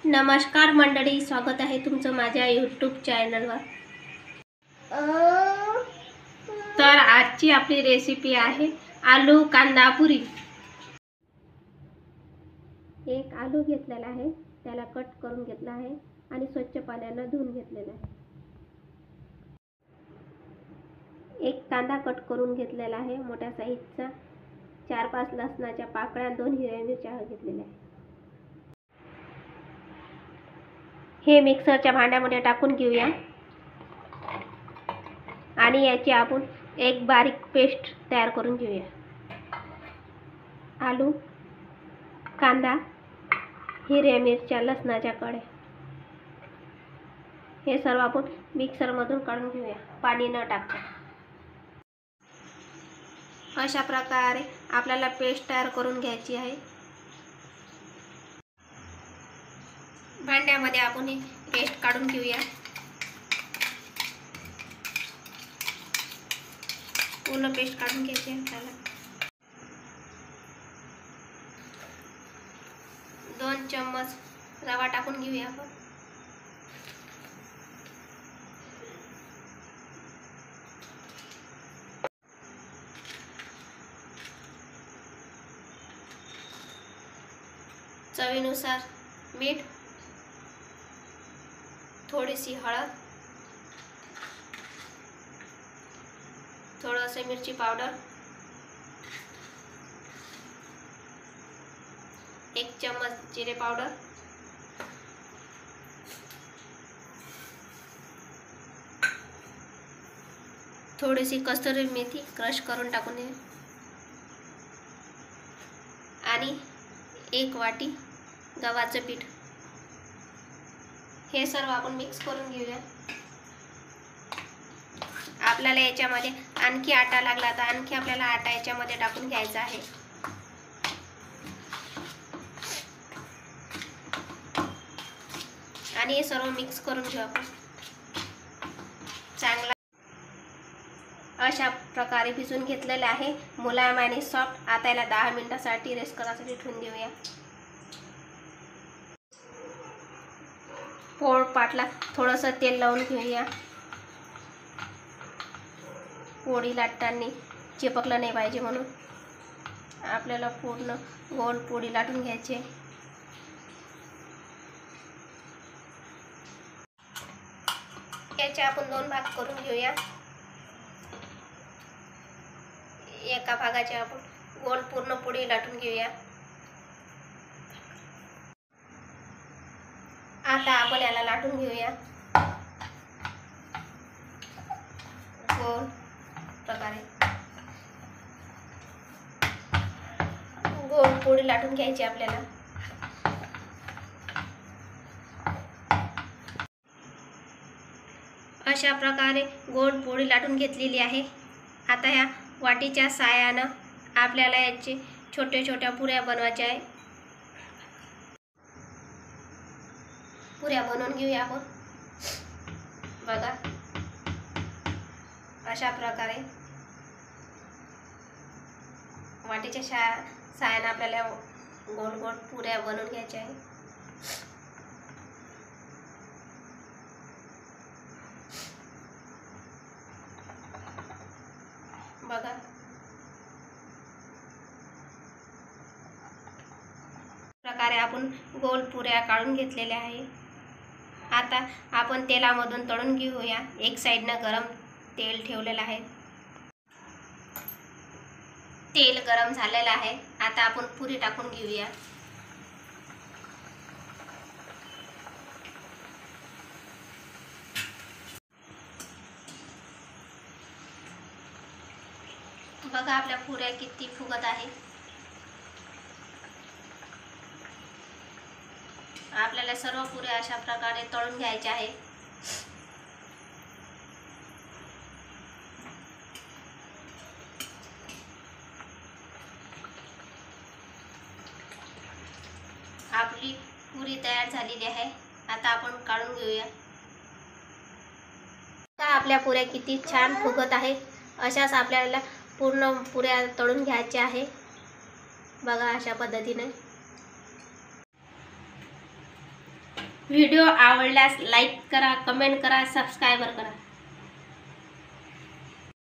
नमस्कार मंडळी, स्वागत आहे तुमचं माझ्या यूट्यूब चॅनलवर। तर आजची आपली रेसिपी आहे आलू कांदा पुरी। एक आलू घेतलेला आहे, त्याला कट करून घेतला आहे आणि स्वच्छ पाण्याने धुवून घेतलेला आहे। एक कांदा कट करून घेतलेला आहे मोठ्या साईजचा, 4-5 लसणाच्या पाकळ्या, 2 हिरव्या मिरच्या घेतलेल्या आहे। हे मिक्सरच्या भांड्यामध्ये टाकून घेऊया आणि याची आपण एक बारीक पेस्ट तयार करून घेऊया। आलू, कांदा, हिरव्या मिरच्या, लसणाच्या कळ्या हे सर्व आपण मिक्सरमधून काढून घेऊया पाणी न टाकता। अशा प्रकारे आपल्याला पेस्ट तयार करून घ्यायची आहे। भांड्यामध्ये आपण ही पेस्ट काढून घेऊया। पूर्ण पेस्ट काढून घ्यायची आहे आपल्याला। 2 चम्मच रवा टाकून घेऊया आपण। चवीनुसार मीठ, थोडीशी हळद, थोडंसं मिरची पावडर, 1 चम्मच जिरे पावडर, थोडीशी कस्तुरी मेथी क्रश करून टाकून घ्या आणि 1 वाटी गव्हाचं पीठ। हे सर्व आपण मिक्स करून घेऊया। आपल्याला याच्यामध्ये आणखी आटा लागला तर आणखी आपल्याला आटा याच्यामध्ये टाकून घ्यायचा आहे। आणि हे सर्व मिक्स करून घेऊ आपण चांगला। अशा प्रकारे भिजवून घेतलेले आहे, मुलायम आणि सॉफ्ट। आता याला 10 मिनिटांसाठी रेस्ट करायसाठी ठेवून देऊया। पोळपाटला थोडंसं तेल लावून घेऊया। पोळी लाटताना चिपकलं नाही पाहिजे म्हणून आपल्याला पूर्ण गोल पोळी लाटून घ्यायची आहे। याचे आपण 2 भाग करून घेऊया। एका भागाचे आपण गोल पूर्ण पोळी लाटून घेऊया। आता आपण याला लाटून घेऊया गोल प्रकारे। गोल पोळी लाटून घ्यायची आपल्याला। अशा प्रकारे गोल पोळी लाटून घेतलेली आहे। आता ह्या वाटीच्या साहाय्याने आपल्याला याचे छोट्या छोट्या पुऱ्या बनवायच्या आहे। पुऱ्या बनवून घेऊया आपण। बघा अशा प्रकारे वाटीच्या साहाय्याने आपल्याला गोल गोल पुऱ्या बनवून घ्यायच्या आहे। बघा प्रकारे आपण गोल पुऱ्या काढून घेतलेल्या आहे। आता आपण तेलामधून तळून घेऊया। एक साइडने गरम तेल ठेवलेलं आहे। तेल गरम झालेलं आहे। आता आपण पुरी टाकून घेऊया। बघा आपल्या पुऱ्या किती फुगत आहे। आपल्याला सर्व पुऱ्या अशा प्रकारे तळून घ्यायच्या आहे। आपली पुरी तयार झालेली आहे। आता आपण काढून घेऊया। आपल्या पुऱ्या किती छान फुगत आहे। अशाच आपल्याला पूर्ण पुऱ्या तळून घ्यायच्या आहे। बघा अशा पद्धतीने व्हिडिओ आवडल्यास लाईक करा, कमेंट करा, सबस्क्राईबर करा.